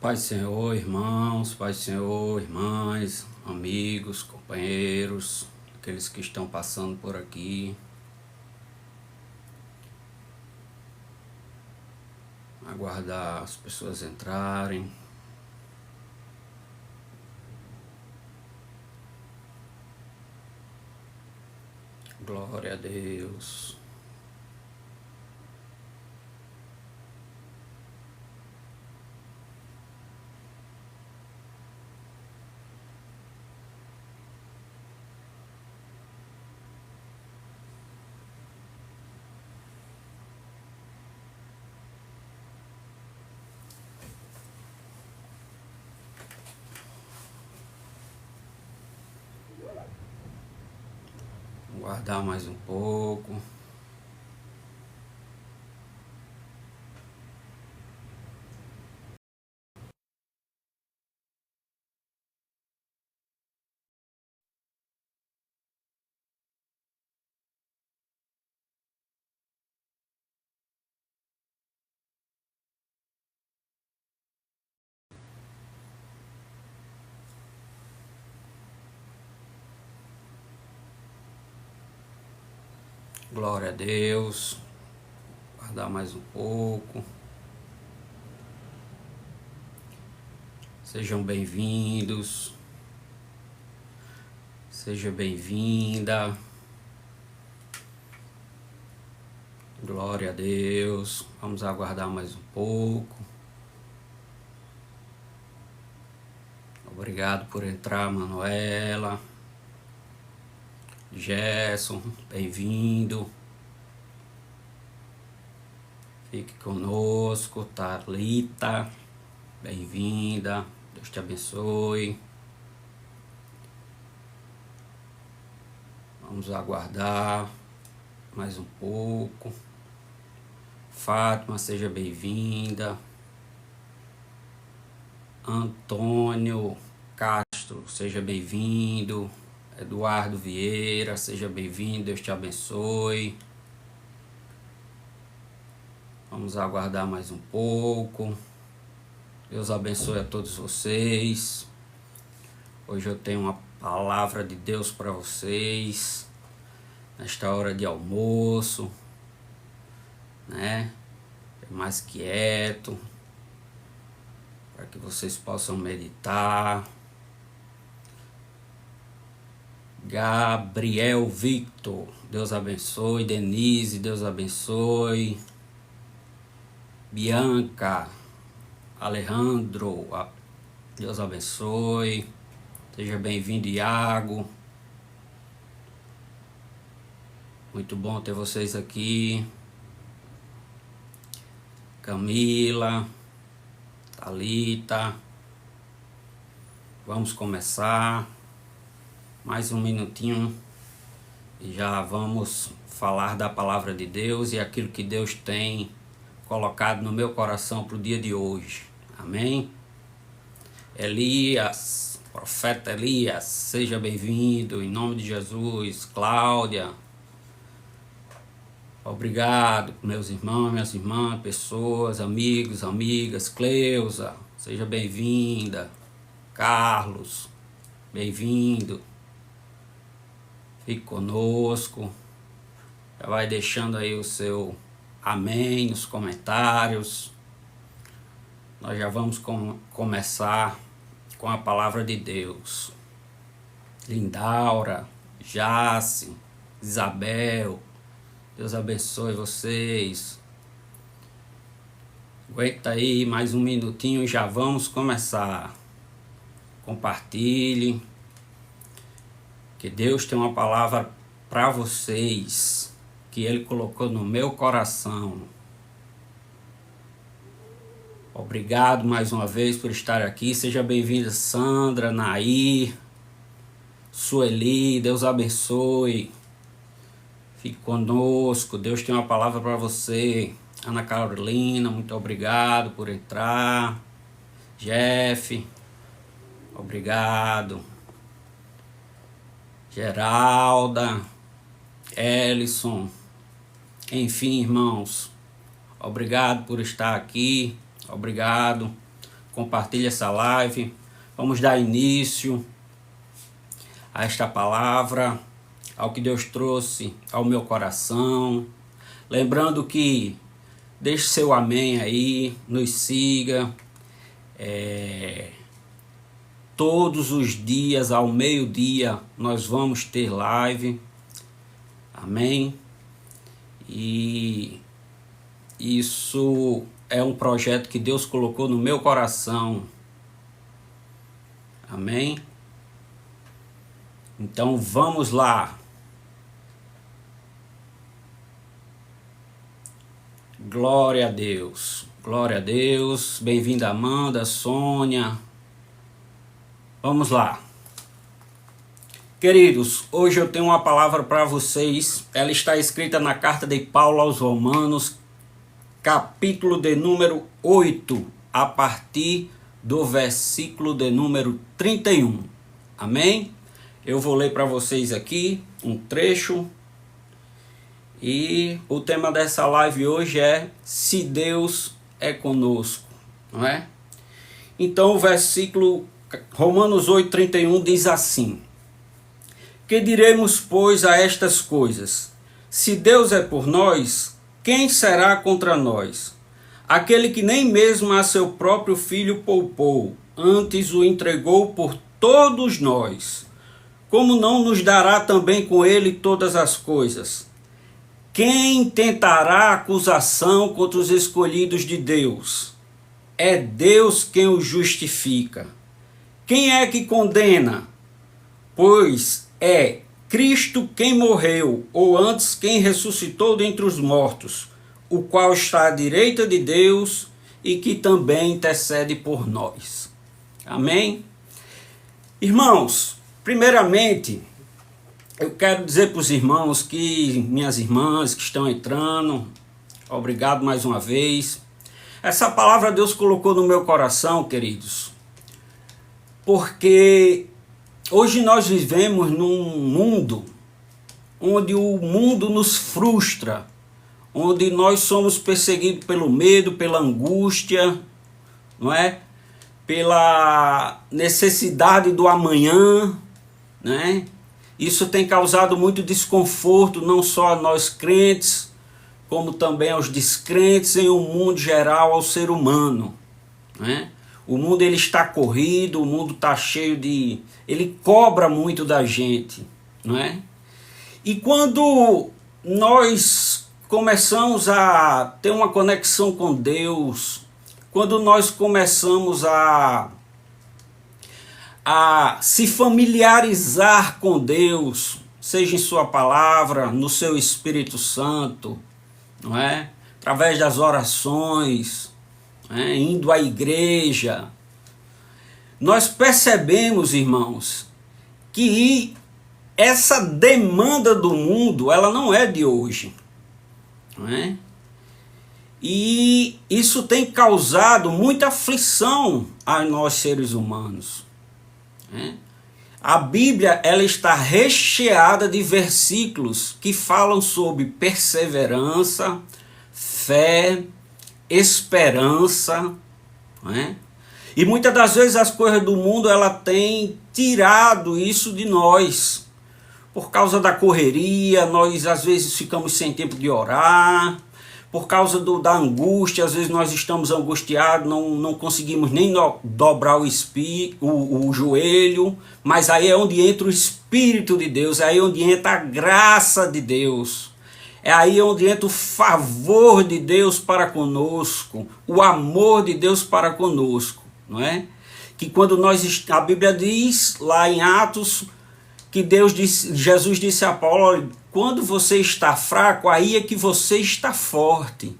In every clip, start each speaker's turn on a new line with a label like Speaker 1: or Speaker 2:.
Speaker 1: Pai Senhor, irmãos, Pai Senhor, irmãs, amigos, companheiros, aqueles que estão passando por aqui. Aguardar as pessoas entrarem. Glória a Deus. Guardar mais um pouco. Glória a Deus. Guardar mais um pouco. Sejam bem-vindos. Seja bem-vinda. Glória a Deus. Vamos aguardar mais um pouco. Obrigado por entrar, Manuela. Gerson, bem-vindo. Fique conosco. Thalita, bem-vinda. Deus te abençoe. Vamos aguardar mais um pouco. Fátima, seja bem-vinda. Antônio Castro, seja bem-vindo. Eduardo Vieira, seja bem-vindo. Deus te abençoe. Vamos aguardar mais um pouco. Deus abençoe a todos vocês. Hoje eu tenho uma palavra de Deus para vocês. Nesta hora de almoço, né? É mais quieto, para que vocês possam meditar. Gabriel Victor, Deus abençoe. Denise, Deus abençoe. Bianca, Alejandro, Deus abençoe. Seja bem-vindo, Iago. Muito bom ter vocês aqui. Camila, Thalita. Vamos começar. Mais um minutinho e já vamos falar da palavra de Deus e aquilo que Deus tem colocado no meu coração para o dia de hoje. Amém? Elias, profeta Elias, seja bem-vindo em nome de Jesus. Cláudia, obrigado, meus irmãos, minhas irmãs, pessoas, amigos, amigas. Cleusa, seja bem-vinda. Carlos, bem-vindo. Fique conosco. Já vai deixando aí o seu amém nos comentários. Nós já vamos começar com a palavra de Deus. Lindaura, Jace, Isabel, Deus abençoe vocês. Aguenta aí mais um minutinho e já vamos começar. Compartilhe. Que Deus tem uma palavra para vocês, que Ele colocou no meu coração. Obrigado mais uma vez por estar aqui. Seja bem-vinda, Sandra, Nair, Sueli, Deus abençoe. Fique conosco, Deus tem uma palavra para você. Ana Carolina, muito obrigado por entrar. Jeff, obrigado. Geralda, Ellison, enfim, irmãos, obrigado por estar aqui, obrigado. compartilhe essa live. Vamos dar início a esta palavra, ao que Deus trouxe ao meu coração. Lembrando que deixe seu amém aí, nos siga. Todos os dias ao meio-dia nós vamos ter live. Amém? E isso é um projeto que Deus colocou no meu coração. Amém? Então vamos lá. Glória a Deus. Glória a Deus. Bem-vinda Amanda, Sônia. Vamos lá. Queridos, hoje eu tenho uma palavra para vocês. Ela está escrita na carta de Paulo aos Romanos, capítulo de número 8, a partir do versículo de número 31. Amém? Eu vou ler para vocês aqui um trecho. E o tema dessa live hoje é Se Deus é conosco, não é? Então o versículo Romanos 8:31 diz assim: Que diremos, pois, a estas coisas? Se Deus é por nós, quem será contra nós? Aquele que nem mesmo a seu próprio filho poupou, antes o entregou por todos nós, como não nos dará também com ele todas as coisas? Quem tentará acusação contra os escolhidos de Deus? É Deus quem os justifica. Quem é que condena? Pois é Cristo quem morreu, ou antes quem ressuscitou dentre os mortos, o qual está à direita de Deus e que também intercede por nós. Amém? Irmãos, primeiramente, eu quero dizer para os irmãos minhas irmãs que estão entrando, obrigado mais uma vez. Essa palavra Deus colocou no meu coração, queridos, porque hoje nós vivemos num mundo onde o mundo nos frustra, onde nós somos perseguidos pelo medo, pela angústia, não é? Pela necessidade do amanhã, né? Isso tem causado muito desconforto, não só a nós crentes, como também aos descrentes, em um mundo geral, ao ser humano, né? O mundo ele está corrido, o mundo está cheio de... Ele cobra muito da gente, não é? E quando nós começamos a ter uma conexão com Deus, quando nós começamos a se familiarizar com Deus, seja em sua palavra, no seu Espírito Santo, não é? Através das orações, indo à igreja, nós percebemos, irmãos, que essa demanda do mundo, ela não é de hoje, não é? E isso tem causado muita aflição a nós seres humanos. A Bíblia ela está recheada de versículos que falam sobre perseverança, fé, esperança, e muitas das vezes as coisas do mundo ela tem tirado isso de nós. Por causa da correria, nós às vezes ficamos sem tempo de orar. Por causa da angústia, às vezes nós estamos angustiados, não conseguimos nem dobrar o joelho. Mas aí é onde entra o Espírito de Deus, é aí onde entra a graça de Deus. É aí onde entra o favor de Deus para conosco, o amor de Deus para conosco, não é? Que quando a Bíblia diz lá em Atos, que Jesus disse a Paulo, quando você está fraco, aí é que você está forte.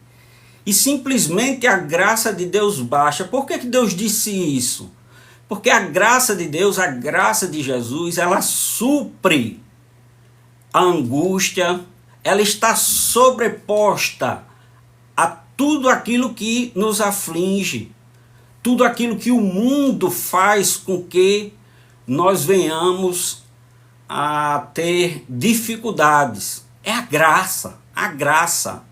Speaker 1: E simplesmente a graça de Deus basta. Por que Deus disse isso? Porque a graça de Deus, a graça de Jesus, ela supre a angústia, ela está sobreposta a tudo aquilo que nos aflige, tudo aquilo que o mundo faz com que nós venhamos a ter dificuldades. É a graça, a graça.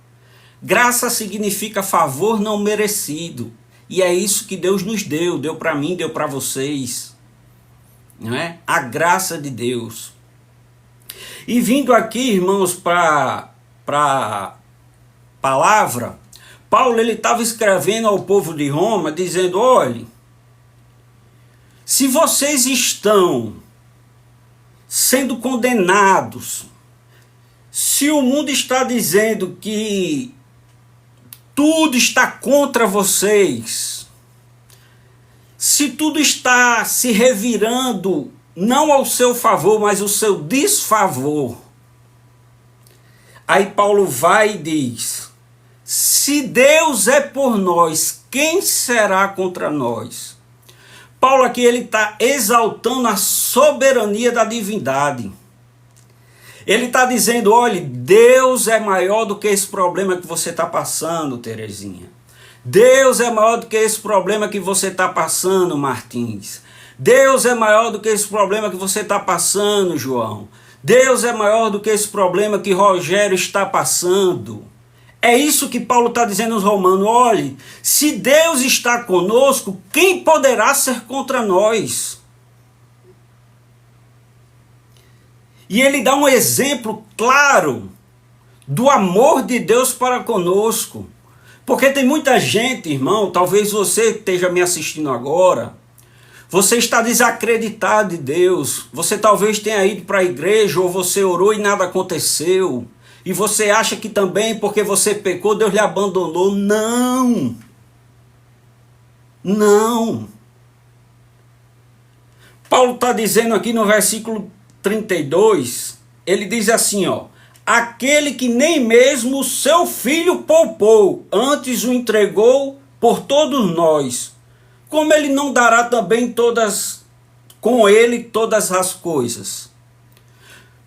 Speaker 1: Graça significa favor não merecido. E é isso que Deus nos deu para mim, deu para vocês, não é? A graça de Deus. E vindo aqui, irmãos, para a palavra, Paulo ele estava escrevendo ao povo de Roma, dizendo, olhe, se vocês estão sendo condenados, se o mundo está dizendo que tudo está contra vocês, se tudo está se revirando, não ao seu favor, mas ao seu desfavor, aí Paulo vai e diz, se Deus é por nós, quem será contra nós? Paulo aqui ele está exaltando a soberania da divindade. Ele está dizendo, olha, Deus é maior do que esse problema que você está passando, Terezinha. Deus é maior do que esse problema que você está passando, Martins. Deus é maior do que esse problema que você está passando, João. Deus é maior do que esse problema que Rogério está passando. É isso que Paulo está dizendo aos romanos. Olhe, se Deus está conosco, quem poderá ser contra nós? E ele dá um exemplo claro do amor de Deus para conosco. Porque tem muita gente, irmão, talvez você que esteja me assistindo agora, você está desacreditado de Deus. Você talvez tenha ido para a igreja ou você orou e nada aconteceu. E você acha que também porque você pecou, Deus lhe abandonou. Não. Não. Paulo está dizendo aqui no versículo 32, ele diz assim, ó, aquele que nem mesmo o seu filho poupou, antes o entregou por todos nós, como ele não dará também com ele todas as coisas?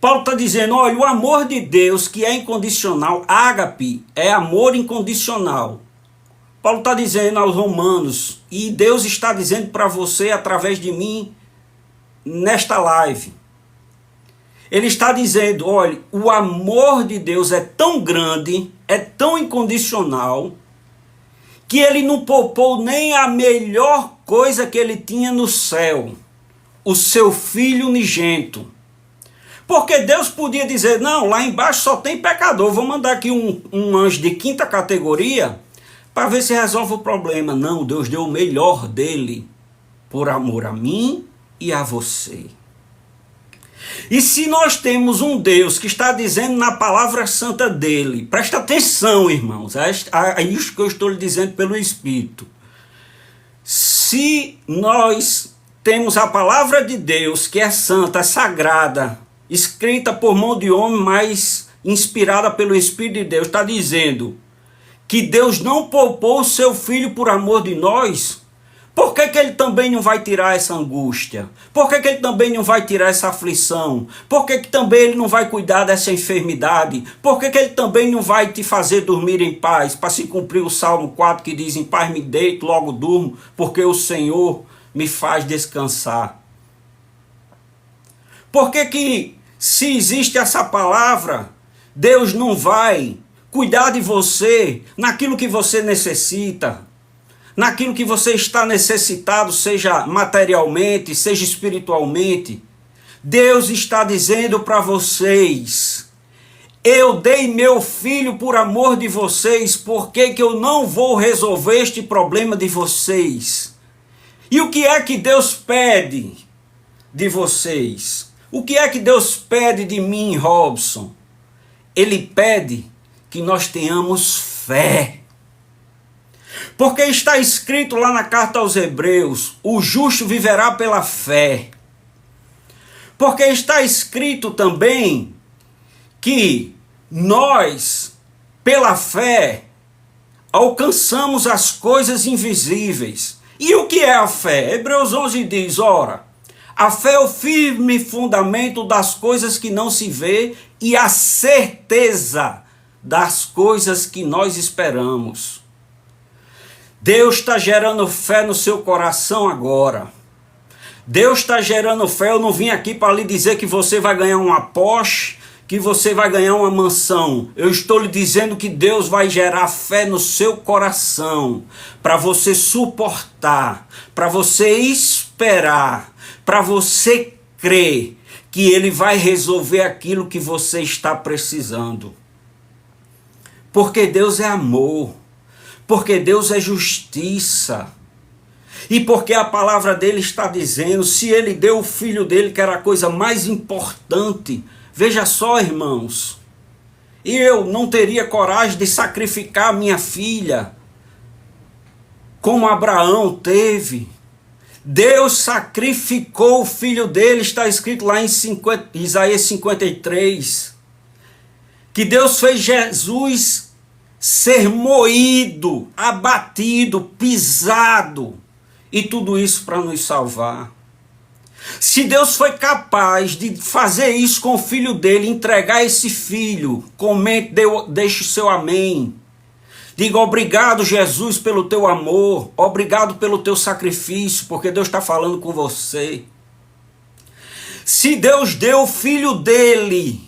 Speaker 1: Paulo está dizendo, olha, o amor de Deus que é incondicional, ágape, é amor incondicional. Paulo está dizendo aos romanos, e Deus está dizendo para você através de mim, nesta live. Ele está dizendo, olha, o amor de Deus é tão grande, é tão incondicional, que ele não poupou nem a melhor coisa que ele tinha no céu, o seu filho unigênito. Porque Deus podia dizer, não, lá embaixo só tem pecador, vou mandar aqui um anjo de quinta categoria para ver se resolve o problema. Não, Deus deu o melhor dele por amor a mim e a você. E se nós temos um Deus que está dizendo na palavra santa dele, presta atenção, irmãos, é isso que eu estou lhe dizendo pelo Espírito. Se nós temos a palavra de Deus, que é santa, é sagrada, escrita por mão de homem, mas inspirada pelo Espírito de Deus, está dizendo que Deus não poupou o seu filho por amor de nós, por que ele também não vai tirar essa angústia? Por que ele também não vai tirar essa aflição? Por que também ele não vai cuidar dessa enfermidade? Por que ele também não vai te fazer dormir em paz? Para se cumprir o Salmo 4 que diz, em paz me deito, logo durmo, porque o Senhor me faz descansar. Por que se existe essa palavra, Deus não vai cuidar de você naquilo que você necessita? Naquilo que você está necessitado, seja materialmente, seja espiritualmente. Deus está dizendo para vocês, eu dei meu filho por amor de vocês, por que eu não vou resolver este problema de vocês? E o que é que Deus pede de vocês? O que é que Deus pede de mim, Robson? Ele pede que nós tenhamos fé. Porque está escrito lá na carta aos Hebreus, o justo viverá pela fé. Porque está escrito também que nós, pela fé, alcançamos as coisas invisíveis. E o que é a fé? Hebreus 11 diz, ora, a fé é o firme fundamento das coisas que não se vê e a certeza das coisas que nós esperamos. Deus está gerando fé no seu coração agora. Deus está gerando fé. Eu não vim aqui para lhe dizer que você vai ganhar uma Porsche, que você vai ganhar uma mansão. Eu estou lhe dizendo que Deus vai gerar fé no seu coração, para você suportar, para você esperar, para você crer que Ele vai resolver aquilo que você está precisando. Porque Deus é amor, porque Deus é justiça. E porque a palavra dele está dizendo, se ele deu o filho dele, que era a coisa mais importante. Veja só, irmãos, eu não teria coragem de sacrificar minha filha, como Abraão teve. Deus sacrificou o filho dele, está escrito lá em Isaías 53, que Deus fez Jesus ser moído, abatido, pisado, e tudo isso para nos salvar. Se Deus foi capaz de fazer isso com o filho dele, entregar esse filho, comente, deixe o seu amém. Diga obrigado, Jesus, pelo teu amor, obrigado pelo teu sacrifício, porque Deus está falando com você. Se Deus deu o filho dele,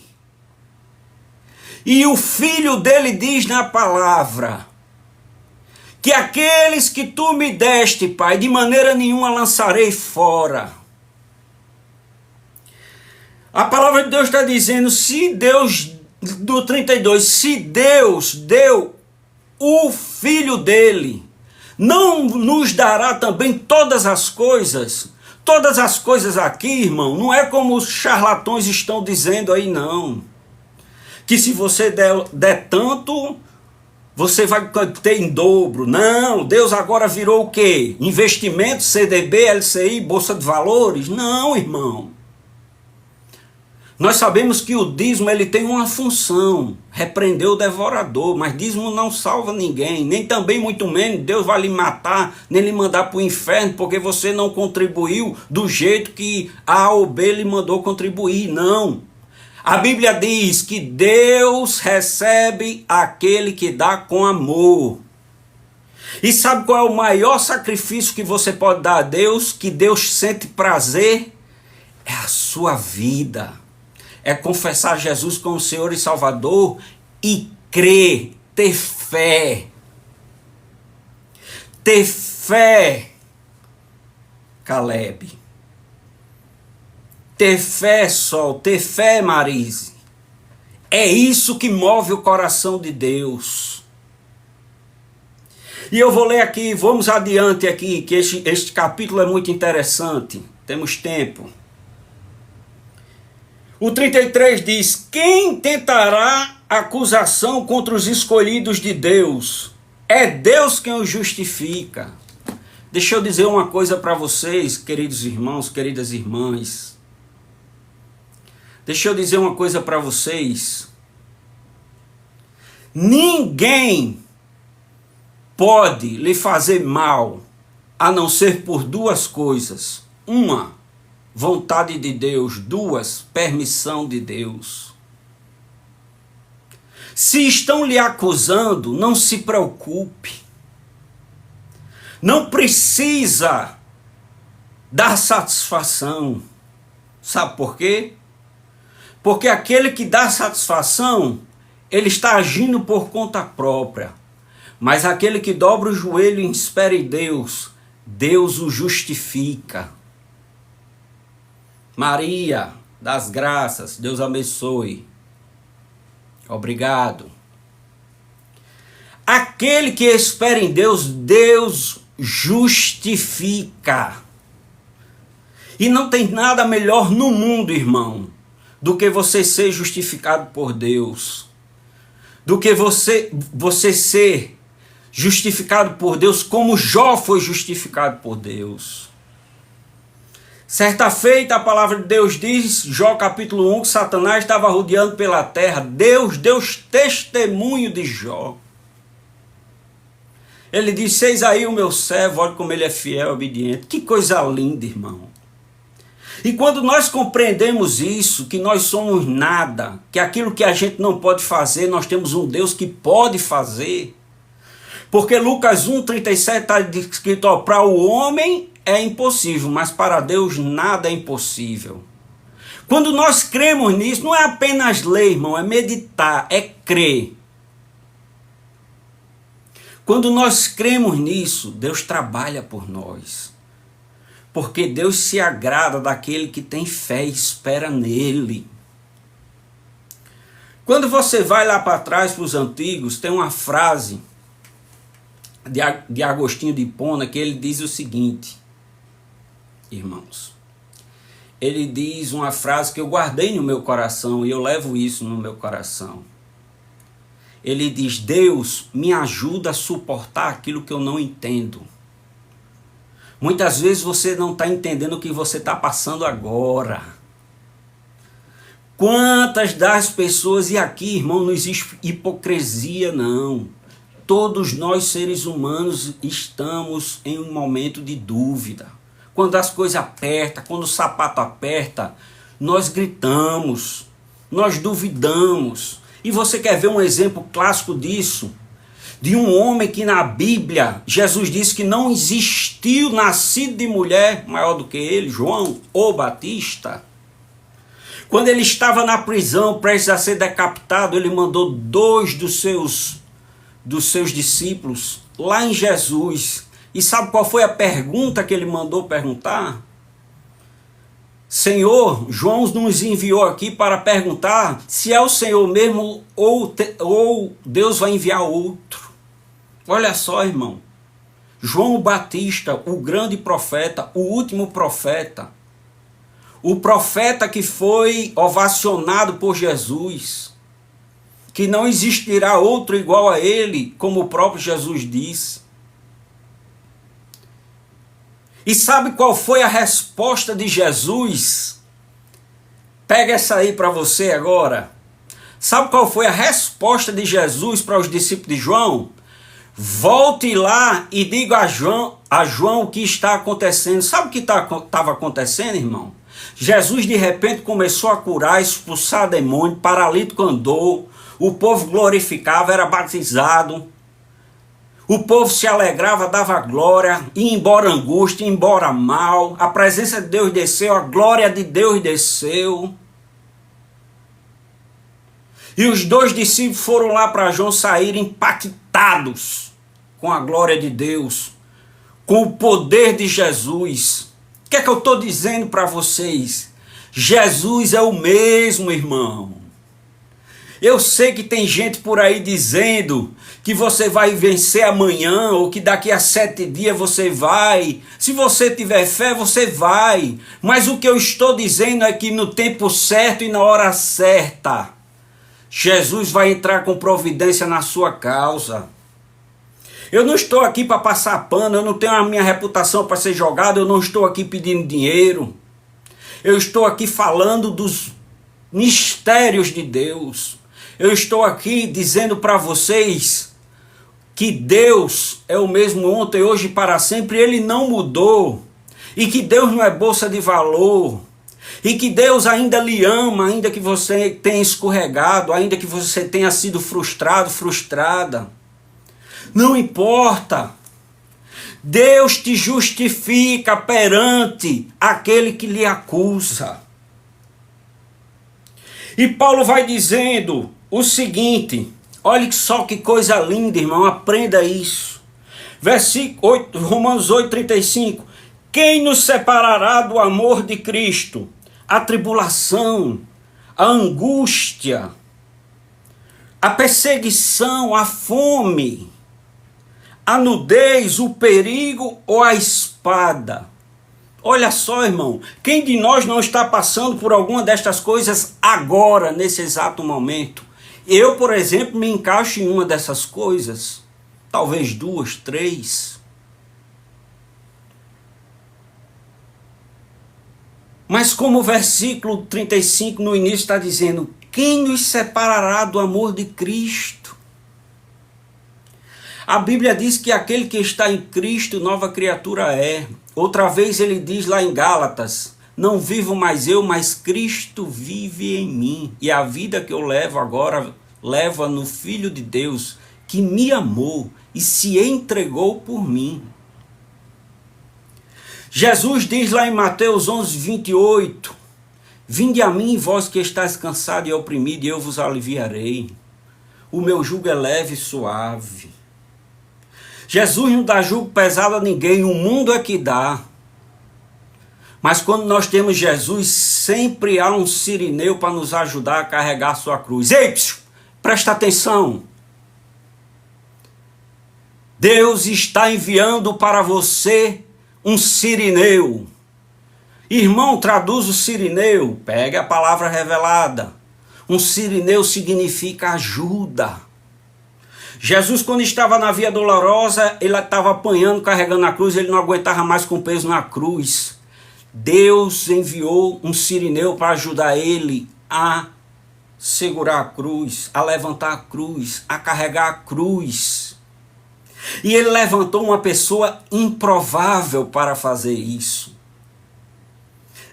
Speaker 1: e o filho dele diz na palavra, que aqueles que tu me deste, Pai, de maneira nenhuma lançarei fora. A palavra de Deus está dizendo, se Deus, do 32, se Deus deu o filho dele, não nos dará também todas as coisas? Todas as coisas aqui, irmão, não é como os charlatões estão dizendo aí, não. Que se você der tanto, você vai ter em dobro. Não, Deus agora virou o quê? Investimento, CDB, LCI, Bolsa de Valores? Não, irmão. Nós sabemos que o dízimo ele tem uma função, repreender o devorador, mas dízimo não salva ninguém, nem também muito menos Deus vai lhe matar, nem lhe mandar para o inferno, porque você não contribuiu do jeito que A ou B lhe mandou contribuir, não. A Bíblia diz que Deus recebe aquele que dá com amor. E sabe qual é o maior sacrifício que você pode dar a Deus? Que Deus sente prazer? É a sua vida. É confessar Jesus como Senhor e Salvador e crer, ter fé. Ter fé, Caleb. Ter fé, Sol, ter fé, Marise. É isso que move o coração de Deus. E eu vou ler aqui, vamos adiante aqui, que este capítulo é muito interessante. Temos tempo. O 33 diz, quem tentará acusação contra os escolhidos de Deus? É Deus quem os justifica. Deixa eu dizer uma coisa para vocês, queridos irmãos, queridas irmãs. Deixa eu dizer uma coisa para vocês. Ninguém pode lhe fazer mal, a não ser por duas coisas. Uma, vontade de Deus. Duas, permissão de Deus. Se estão lhe acusando, não se preocupe. Não precisa dar satisfação. Sabe por quê? Porque aquele que dá satisfação, ele está agindo por conta própria. Mas aquele que dobra o joelho e espera em Deus, Deus o justifica. Maria das Graças, Deus abençoe. Obrigado. Aquele que espera em Deus, Deus justifica. E não tem nada melhor no mundo, irmão, do que você ser justificado por Deus. Do que você ser justificado por Deus como Jó foi justificado por Deus. Certa feita a palavra de Deus diz, Jó capítulo 1, que Satanás estava rodeando pela terra. Deus deu testemunho de Jó. Ele disse, eis aí o meu servo, olha como ele é fiel e obediente. Que coisa linda, irmão. E quando nós compreendemos isso, que nós somos nada, que aquilo que a gente não pode fazer, nós temos um Deus que pode fazer. Porque Lucas 1,37 está escrito, para o homem é impossível, mas para Deus nada é impossível. Quando nós cremos nisso, não é apenas ler, irmão, é meditar, é crer. Quando nós cremos nisso, Deus trabalha por nós. Porque Deus se agrada daquele que tem fé e espera nele. Quando você vai lá para trás, para os antigos, tem uma frase de Agostinho de Hipona que ele diz o seguinte, irmãos. Ele diz uma frase que eu guardei no meu coração e eu levo isso no meu coração. Ele diz: Deus me ajuda a suportar aquilo que eu não entendo. Muitas vezes você não está entendendo o que você está passando agora. Quantas das pessoas, e aqui, irmão, não existe hipocrisia, não. Todos nós, seres humanos, estamos em um momento de dúvida. Quando as coisas apertam, quando o sapato aperta, nós gritamos, nós duvidamos. E você quer ver um exemplo clássico disso? De um homem que na Bíblia, Jesus disse que não existiu nascido de mulher maior do que ele, João, o Batista. Quando ele estava na prisão, prestes a ser decapitado, ele mandou 2 dos seus discípulos lá em Jesus. E sabe qual foi a pergunta que ele mandou perguntar? Senhor, João nos enviou aqui para perguntar se é o Senhor mesmo ou Deus vai enviar outro. Olha só, irmão. João Batista, o grande profeta, o último profeta. O profeta que foi ovacionado por Jesus. Que não existirá outro igual a ele, como o próprio Jesus disse. E sabe qual foi a resposta de Jesus? Pega essa aí para você agora. Sabe qual foi a resposta de Jesus para os discípulos de João? Volte lá e diga a João o que está acontecendo. Sabe o que estava acontecendo, irmão? Jesus de repente começou a curar, expulsar demônio, paralítico andou, o povo glorificava, era batizado. O povo se alegrava, dava glória, ia embora angústia, ia embora mal. A presença de Deus desceu, a glória de Deus desceu. E os 2 discípulos foram lá para João sair impactados com a glória de Deus, com o poder de Jesus. O que é que eu estou dizendo para vocês? Jesus é o mesmo, irmão. Eu sei que tem gente por aí dizendo que você vai vencer amanhã ou que daqui a 7 dias você vai. Se você tiver fé, você vai. Mas o que eu estou dizendo é que no tempo certo e na hora certa, Jesus vai entrar com providência na sua causa. Eu não estou aqui para passar pano, eu não tenho a minha reputação para ser jogada, eu não estou aqui pedindo dinheiro. Eu estou aqui falando dos mistérios de Deus. Eu estou aqui dizendo para vocês que Deus é o mesmo ontem, hoje e para sempre. Ele não mudou. E que Deus não é bolsa de valor. E que Deus ainda lhe ama, ainda que você tenha escorregado, ainda que você tenha sido frustrado, frustrada. Não importa. Deus te justifica perante aquele que lhe acusa. E Paulo vai dizendo o seguinte, olha só que coisa linda, irmão, aprenda isso. Versículo 8, Romanos 8:35. Quem nos separará do amor de Cristo? A tribulação, a angústia, a perseguição, a fome, a nudez, o perigo ou a espada? Olha só, irmão, quem de nós não está passando por alguma destas coisas agora, nesse exato momento? Eu, por exemplo, me encaixo em uma dessas coisas, talvez 2, 3. Mas como o versículo 35 no início está dizendo, quem nos separará do amor de Cristo? A Bíblia diz que aquele que está em Cristo, nova criatura é. Outra vez ele diz lá em Gálatas, não vivo mais eu, mas Cristo vive em mim. E a vida que eu levo agora, leva no Filho de Deus, que me amou e se entregou por mim. Jesus diz lá em Mateus 11:28, Vinde a mim, vós que estáis cansados e oprimidos, e eu vos aliviarei. O meu jugo é leve e suave. Jesus não dá jugo pesado a ninguém, o mundo é que dá. Mas quando nós temos Jesus, sempre há um sirineu para nos ajudar a carregar a sua cruz. Ei, presta atenção. Deus está enviando para você um sirineu. Irmão, traduz o sirineu. Pega a palavra revelada. Um sirineu significa ajuda. Jesus, quando estava na via dolorosa, ele estava apanhando, carregando a cruz, ele não aguentava mais com peso na cruz. Deus enviou um sirineu para ajudar ele a segurar a cruz, a levantar a cruz, a carregar a cruz. E ele levantou uma pessoa improvável para fazer isso.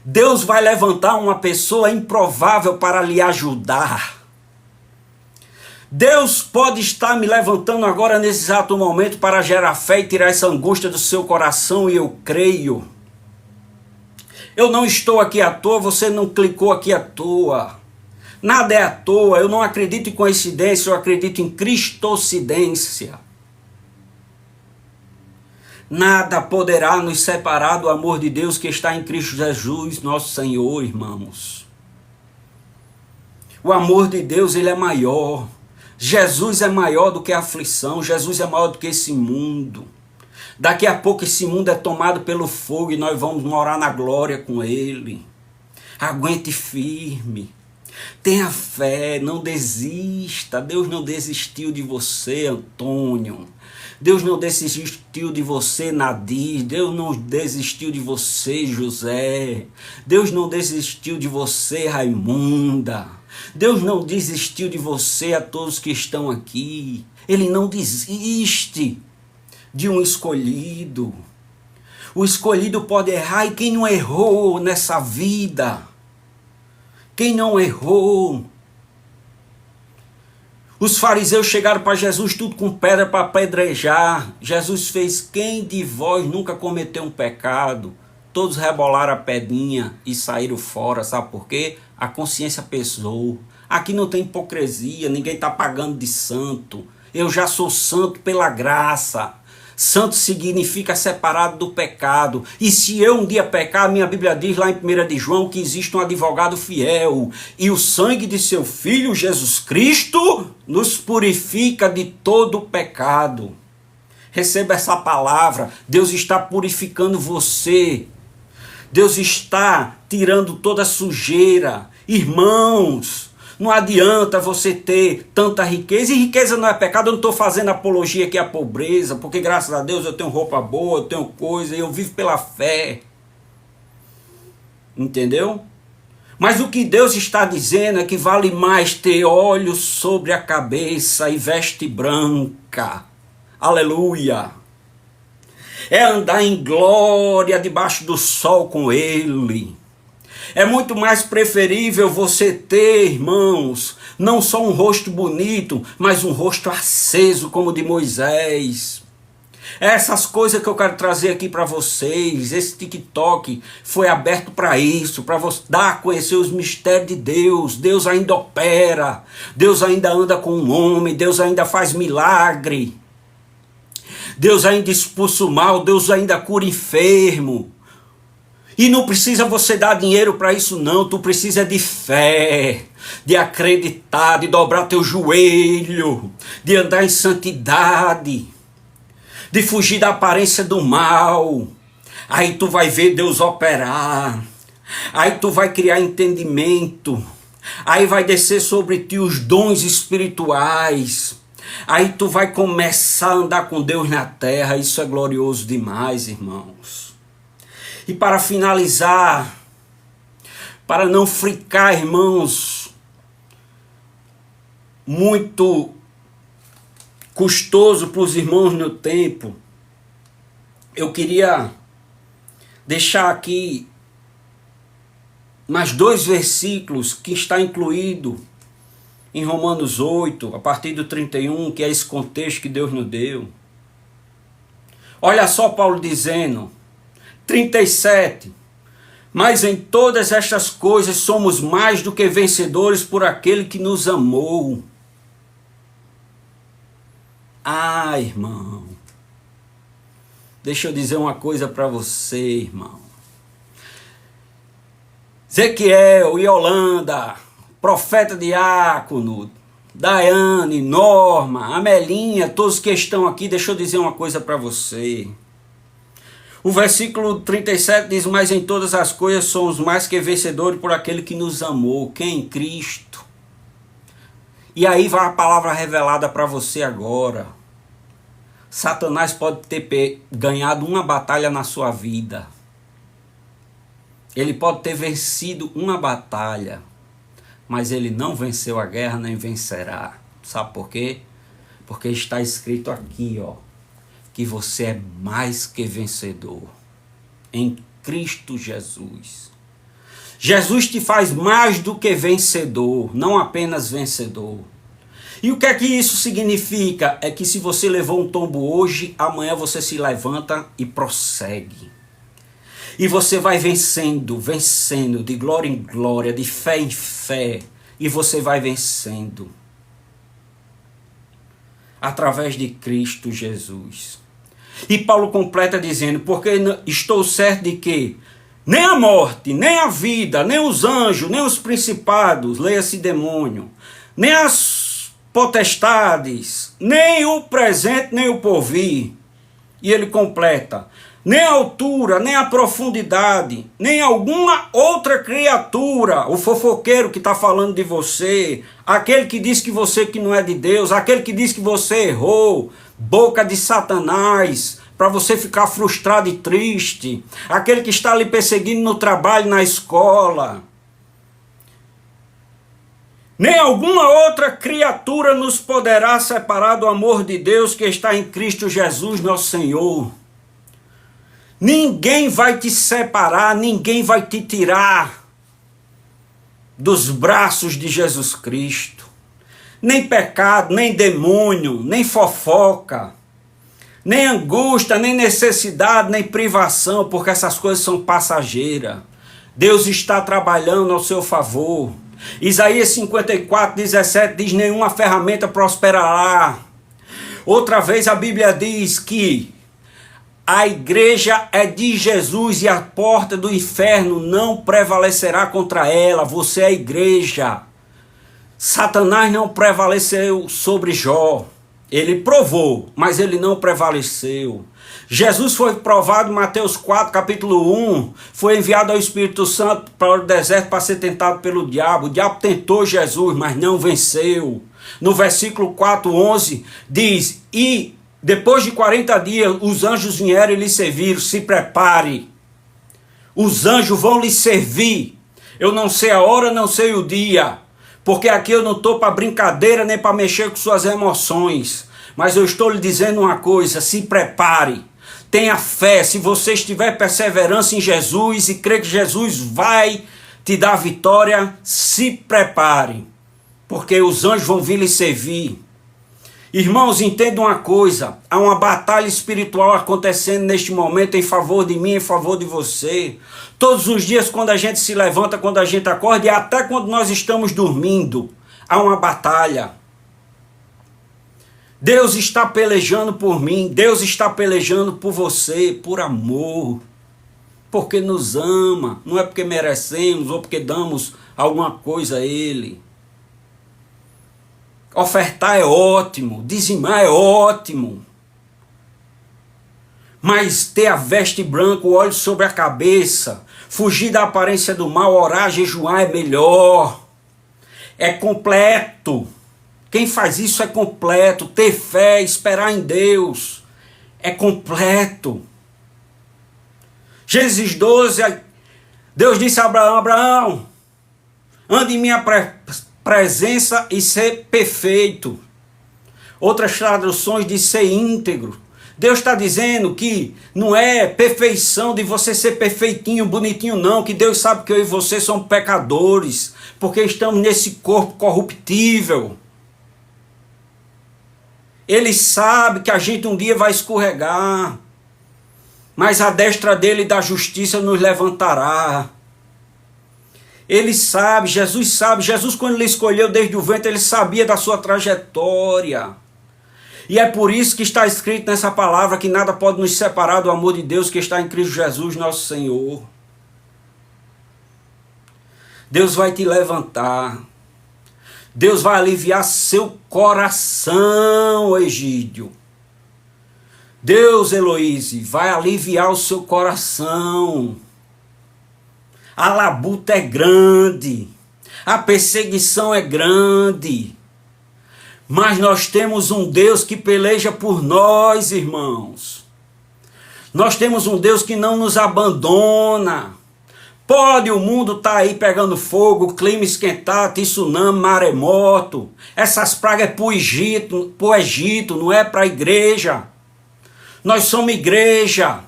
Speaker 1: Deus vai levantar uma pessoa improvável para lhe ajudar. Deus pode estar me levantando agora nesse exato momento para gerar fé e tirar essa angústia do seu coração, e eu creio. Eu não estou aqui à toa, você não clicou aqui à toa. Nada é à toa, eu não acredito em coincidência, eu acredito em cristocidência. Nada poderá nos separar do amor de Deus que está em Cristo Jesus, nosso Senhor, irmãos. O amor de Deus, ele é maior. Jesus é maior do que a aflição, Jesus é maior do que esse mundo. Daqui a pouco esse mundo é tomado pelo fogo e nós vamos morar na glória com ele. Aguente firme. Tenha fé, não desista. Deus não desistiu de você, Antônio. Deus não desistiu de você, Nadir. Deus não desistiu de você, José. Deus não desistiu de você, Raimunda. Deus não desistiu de você, a todos que estão aqui. Ele não desiste de um escolhido. O escolhido pode errar, e quem não errou nessa vida? Quem não errou? Os fariseus chegaram para Jesus tudo com pedra para apedrejar. Jesus fez: quem de vós nunca cometeu um pecado? Todos rebolaram a pedrinha e saíram fora. Sabe por quê? A consciência pesou. Aqui não tem hipocrisia, ninguém está pagando de santo. Eu já sou santo pela graça. Santo significa separado do pecado. E se eu um dia pecar, a minha Bíblia diz lá em 1 de João que existe um advogado fiel. E o sangue de seu Filho Jesus Cristo nos purifica de todo pecado. Receba essa palavra. Deus está purificando você. Deus está tirando toda a sujeira. Irmãos, não adianta você ter tanta riqueza, e riqueza não é pecado. Eu não estou fazendo apologia aqui à pobreza, porque graças a Deus eu tenho roupa boa, eu tenho coisa, e eu vivo pela fé. Entendeu? Mas o que Deus está dizendo é que vale mais ter olhos sobre a cabeça e veste branca. Aleluia! É andar em glória debaixo do sol com Ele. É muito mais preferível você ter, irmãos, não só um rosto bonito, mas um rosto aceso como o de Moisés. Essas coisas que eu quero trazer aqui para vocês. Esse TikTok foi aberto para isso, para dar a conhecer os mistérios de Deus. Deus ainda opera, Deus ainda anda com o homem, Deus ainda faz milagre. Deus ainda expulsa o mal, Deus ainda cura enfermo. E não precisa você dar dinheiro para isso não, tu precisa de fé, de acreditar, de dobrar teu joelho, de andar em santidade, de fugir da aparência do mal. Aí tu vai ver Deus operar, aí tu vai criar entendimento, aí vai descer sobre ti os dons espirituais, aí tu vai começar a andar com Deus na terra. Isso é glorioso demais, irmãos. E para finalizar, para não ficar, irmãos, muito custoso para os irmãos no tempo, eu queria deixar aqui mais 2 versículos que está incluído em Romanos 8, a partir do 31, que é esse contexto que Deus nos deu. Olha só Paulo dizendo, 37, Mas em todas estas coisas somos mais do que vencedores por aquele que nos amou. Ah, irmão, deixa eu dizer uma coisa para você, irmão. Ezequiel, Yolanda, Profeta Diácono, Daiane, Norma, Amelinha, todos que estão aqui, deixa eu dizer uma coisa para você. O versículo 37 diz: mas em todas as coisas somos mais que vencedores por aquele que nos amou. Quem? Cristo. E aí vai a palavra revelada para você agora. Satanás pode ter ganhado uma batalha na sua vida. Ele pode ter vencido uma batalha, mas ele não venceu a guerra nem vencerá. Sabe por quê? Porque está escrito aqui, ó, que você é mais que vencedor em Cristo Jesus. Jesus te faz mais do que vencedor, não apenas vencedor. E o que é que isso significa? É que se você levou um tombo hoje, amanhã você se levanta e prossegue. E você vai vencendo, vencendo, de glória em glória, de fé em fé. E você vai vencendo. Através de Cristo Jesus. E Paulo completa dizendo: porque estou certo de que nem a morte, nem a vida, nem os anjos, nem os principados, leia-se demônio, nem as potestades, nem o presente, nem o porvir. E ele completa: nem a altura, nem a profundidade, nem alguma outra criatura, o fofoqueiro que está falando de você, aquele que diz que você que não é de Deus, aquele que diz que você errou, boca de Satanás, para você ficar frustrado e triste, aquele que está lhe perseguindo no trabalho, na escola, nem alguma outra criatura nos poderá separar do amor de Deus que está em Cristo Jesus, nosso Senhor. Ninguém vai te separar, ninguém vai te tirar dos braços de Jesus Cristo. Nem pecado, nem demônio, nem fofoca, nem angústia, nem necessidade, nem privação, porque essas coisas são passageiras. Deus está trabalhando ao seu favor. Isaías 54, 17 diz: nenhuma ferramenta prosperará. Outra vez a Bíblia diz que a igreja é de Jesus e a porta do inferno não prevalecerá contra ela. Você é a igreja. Satanás não prevaleceu sobre Jó. Ele provou, mas ele não prevaleceu. Jesus foi provado em Mateus 4, capítulo 1. Foi enviado ao Espírito Santo para o deserto para ser tentado pelo diabo. O diabo tentou Jesus, mas não venceu. No versículo 4, 11, diz: e depois de 40 dias, os anjos vieram e lhe serviram. Se prepare. Os anjos vão lhe servir. Eu não sei a hora, não sei o dia. Porque aqui eu não estou para brincadeira, nem para mexer com suas emoções. Mas eu estou lhe dizendo uma coisa: se prepare. Tenha fé. Se você estiver perseverança em Jesus e crer que Jesus vai te dar vitória, se prepare. Porque os anjos vão vir lhe servir. Irmãos, entendam uma coisa: há uma batalha espiritual acontecendo neste momento em favor de mim, em favor de você. Todos os dias, quando a gente se levanta, quando a gente acorda, e até quando nós estamos dormindo, há uma batalha. Deus está pelejando por mim, Deus está pelejando por você, por amor, porque nos ama, não é porque merecemos ou porque damos alguma coisa a Ele. Ofertar é ótimo, dizimar é ótimo, mas ter a veste branca, o óleo sobre a cabeça, fugir da aparência do mal, orar, jejuar é melhor, é completo. Quem faz isso é completo. Ter fé, esperar em Deus, é completo. Gênesis 12, Deus disse a Abraão: Abraão, ande em minha presença e ser perfeito. Outras traduções diz ser íntegro. Deus está dizendo que não é perfeição de você ser perfeitinho, bonitinho, não. Que Deus sabe que eu e você somos pecadores, porque estamos nesse corpo corruptível. Ele sabe que a gente um dia vai escorregar, mas a destra dele da justiça nos levantará. Ele sabe, Jesus quando ele escolheu desde o ventre, ele sabia da sua trajetória. E é por isso que está escrito nessa palavra que nada pode nos separar do amor de Deus que está em Cristo Jesus, nosso Senhor. Deus vai te levantar. Deus vai aliviar seu coração, Egídio. Deus, Heloíse, vai aliviar o seu coração. A labuta é grande. A perseguição é grande. Mas nós temos um Deus que peleja por nós, irmãos. Nós temos um Deus que não nos abandona. Pode o mundo estar aí pegando fogo, clima esquentado, tsunami, maremoto. Essas pragas é para o Egito, não é para a igreja. Nós somos igreja.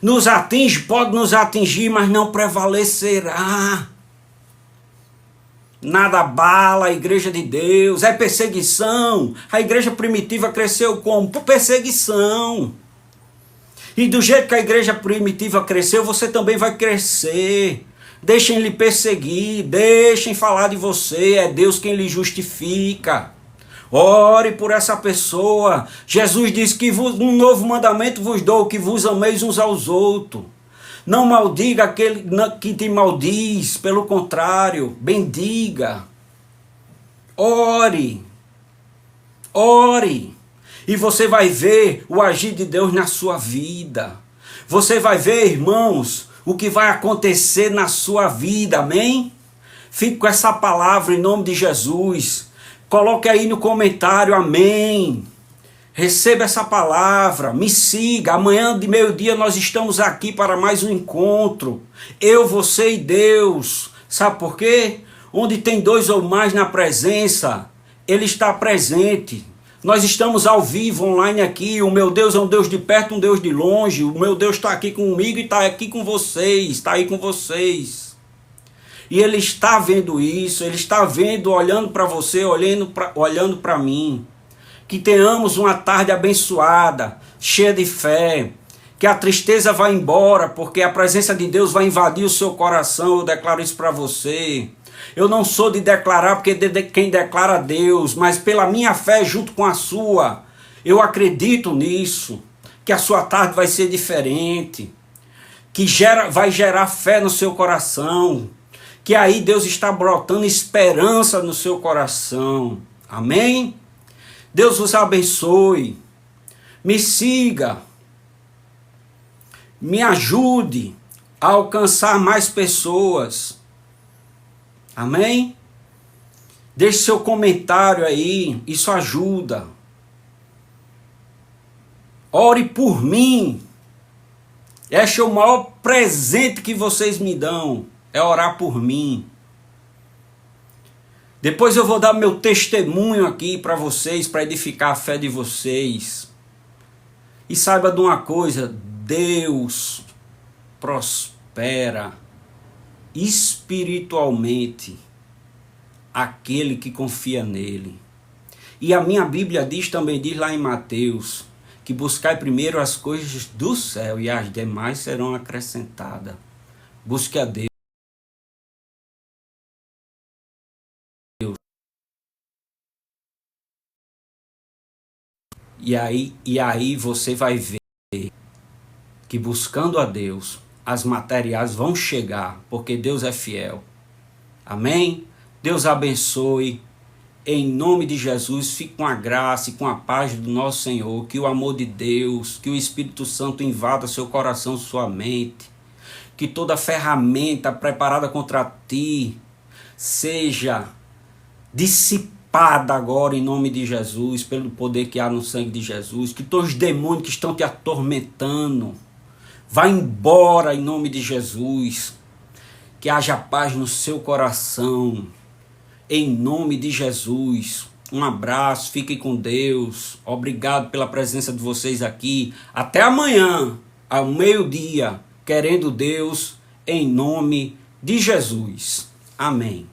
Speaker 1: Nos atinge, pode nos atingir, mas não prevalecerá. Nada abala a igreja de Deus. É perseguição. A igreja primitiva cresceu como? Por perseguição. E do jeito que a igreja primitiva cresceu, você também vai crescer. Deixem lhe perseguir, deixem falar de você. É Deus quem lhe justifica. Ore por essa pessoa. Jesus disse que um novo mandamento vos dou, que vos ameis uns aos outros. Não maldiga aquele que te maldiz, pelo contrário, bendiga. Ore. Ore. E você vai ver o agir de Deus na sua vida. Você vai ver, irmãos, o que vai acontecer na sua vida, amém? Fique com essa palavra em nome de Jesus. Coloque aí no comentário, amém. Receba essa palavra, me siga. Amanhã de meio-dia nós estamos aqui para mais um encontro. Eu, você e Deus. Sabe por quê? Onde tem dois ou mais na presença, Ele está presente. Nós estamos ao vivo, online aqui. O meu Deus é um Deus de perto, um Deus de longe. O meu Deus está aqui comigo e está aqui com vocês. Está aí com vocês. E Ele está vendo isso. Ele está vendo, olhando para você, olhando para mim. Que tenhamos uma tarde abençoada, cheia de fé. Que a tristeza vá embora, porque a presença de Deus vai invadir o seu coração. Eu declaro isso para você. Eu não sou de declarar, porque quem declara Deus, mas pela minha fé junto com a sua, eu acredito nisso, que a sua tarde vai ser diferente, que vai gerar fé no seu coração, que aí Deus está brotando esperança no seu coração. Amém? Deus vos abençoe, me siga, me ajude a alcançar mais pessoas. Amém? Deixe seu comentário aí, isso ajuda. Ore por mim. Este é o maior presente que vocês me dão, é orar por mim. Depois eu vou dar meu testemunho aqui para vocês, para edificar a fé de vocês. E saiba de uma coisa, Deus prospera espiritualmente aquele que confia nele. E a minha Bíblia também diz lá em Mateus, que buscai primeiro as coisas do céu e as demais serão acrescentadas. Busque a Deus. E aí você vai ver que buscando a Deus, as materiais vão chegar, porque Deus é fiel. Amém? Deus abençoe. Em nome de Jesus, fique com a graça e com a paz do nosso Senhor. Que o amor de Deus, que o Espírito Santo invada seu coração, sua mente. Que toda ferramenta preparada contra ti seja dissipada agora em nome de Jesus, pelo poder que há no sangue de Jesus. Que todos os demônios que estão te atormentando, vá embora em nome de Jesus. Que haja paz no seu coração. Em nome de Jesus. Um abraço, fiquem com Deus. Obrigado pela presença de vocês aqui. Até amanhã, ao meio-dia, querendo Deus, em nome de Jesus. Amém.